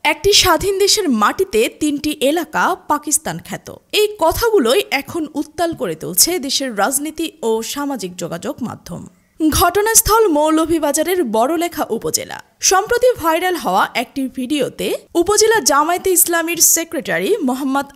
একটি স্বাধীন দেশের মাটিতে তিনটি এলাকা পাকিস্তান খ্যাত। এই কথাগুলোই এখন উত্তাল করে তুলছে দেশের রাজনীতি ও সামাজিক যোগাযোগ মাধ্যম। ঘটনাস্থল মৌলভীবাজারের বড়লেখা উপজেলা। সম্প্রতি ভাইরাল হওয়া একটি ভিডিওতে উপজেলা জামায়াতে ইসলামীর সেক্রেটারি মোহাম্মদ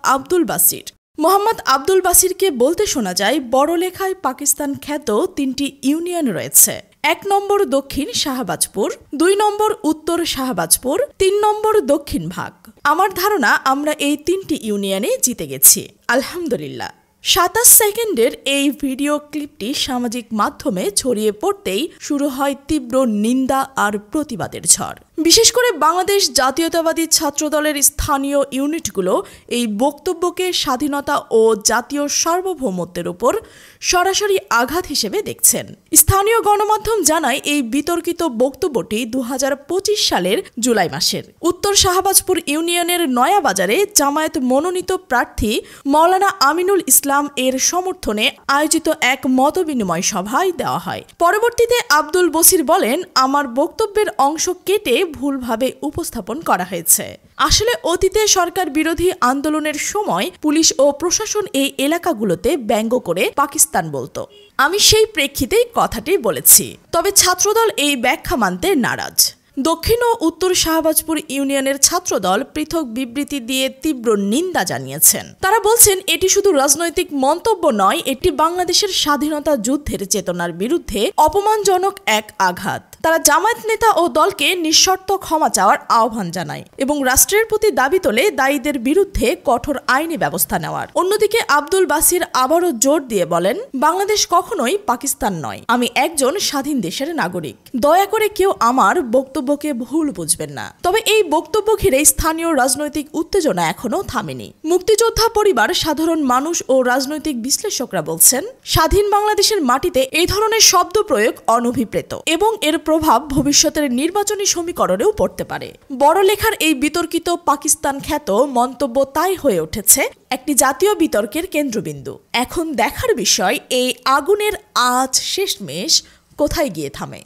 আব্দুল বাসিরকে বলতে শোনা যায়, বড়লেখায় পাকিস্তান খ্যাত তিনটি ইউনিয়ন রয়েছে। ১ নম্বর দক্ষিণ শাহবাজপুর, ২ নম্বর উত্তর শাহবাজপুর, ৩ নম্বর দক্ষিণ ভাগ। আমার ধারণা আমরা এই তিনটি ইউনিয়নে জিতে গেছি, আলহামদুলিল্লাহ। ২৭ সেকেন্ডের এই ভিডিও ক্লিপটি সামাজিক মাধ্যমে ছড়িয়ে পড়তেই শুরু হয় তীব্র নিন্দা আর প্রতিবাদের ঝড়। বিশেষ করে বাংলাদেশ জাতীয়তাবাদী ছাত্রদলের স্থানীয় ইউনিটগুলো এই বক্তব্যকে স্বাধীনতা ও জাতীয় সার্বভৌমত্বের উপর সরাসরি আঘাত হিসেবে দেখছেন। স্থানীয় গণমাধ্যম জানায়, এই বিতর্কিত বক্তব্যটি ২০২৫ সালের জুলাই মাসের উত্তর শাহবাজপুর ইউনিয়নের নয়াবাজারে জামায়াত মনোনীত প্রার্থী মাওলানা আমিনুল ইসলাম এর সমর্থনে আয়োজিত এক মতবিনিময় সভায় দেওয়া হয়। পরবর্তীতে আব্দুল বসির বলেন, আমার বক্তব্যের অংশ কেটে ভুলভাবে উপস্থাপন করা হয়েছে। আসলে অতীতে সরকার বিরোধী আন্দোলনের সময় পুলিশ ও প্রশাসন এই এলাকাগুলোতে ব্যঙ্গ করে পাকিস্তান বলতো। আমি সেই প্রেক্ষিতেই কথাটি বলেছি। তবে ছাত্রদল এই ব্যাখ্যা মানতে নারাজ। দক্ষিণ ও উত্তর শাহবাজপুর ইউনিয়নের ছাত্রদল পৃথক বিবৃতি দিয়ে তীব্র নিন্দা জানিয়েছেন। তারা বলছেন, এটি শুধু রাজনৈতিক মন্তব্য নয়, এটি বাংলাদেশের স্বাধীনতা যুদ্ধের চেতনার বিরুদ্ধে অপমানজনক এক আঘাত। তারা জামায়াত নেতা ও দলকে নিঃশর্ত ক্ষমা চাওয়ার আহ্বান জানায় এবং রাষ্ট্রের প্রতি দাবি তোলে দায়ীদের বিরুদ্ধে কঠোর আইনি ব্যবস্থা নেওয়ার। অন্যদিকে আব্দুল বাসির আবারও জোর দিয়ে বলেন, বাংলাদেশ কখনোই পাকিস্তান নয়। আমি একজন স্বাধীন দেশের নাগরিক। দয়া করে কেউ আমার বক্তব্যকে ভুল বুঝবেন না। তবে এই বক্তব্য ঘিরে স্থানীয় রাজনৈতিক উত্তেজনা এখনো থামেনি। মুক্তিযোদ্ধা পরিবার, সাধারণ মানুষ ও রাজনৈতিক বিশ্লেষকরা বলছেন, স্বাধীন বাংলাদেশের মাটিতে এই ধরনের শব্দ প্রয়োগ অনভিপ্রেত এবং এর প্রভাব ভবিষ্যতের নির্বাচনী সমীকরণেও পড়তে পারে। বড়লেখার এই বিতর্কিত পাকিস্তান খ্যাত মন্তব্য তাই হয়ে উঠেছে একটি জাতীয় বিতর্কের কেন্দ্রবিন্দু। এখন দেখার বিষয়, এই আগুনের আঁচ শেষমেশ কোথায় গিয়ে থামে।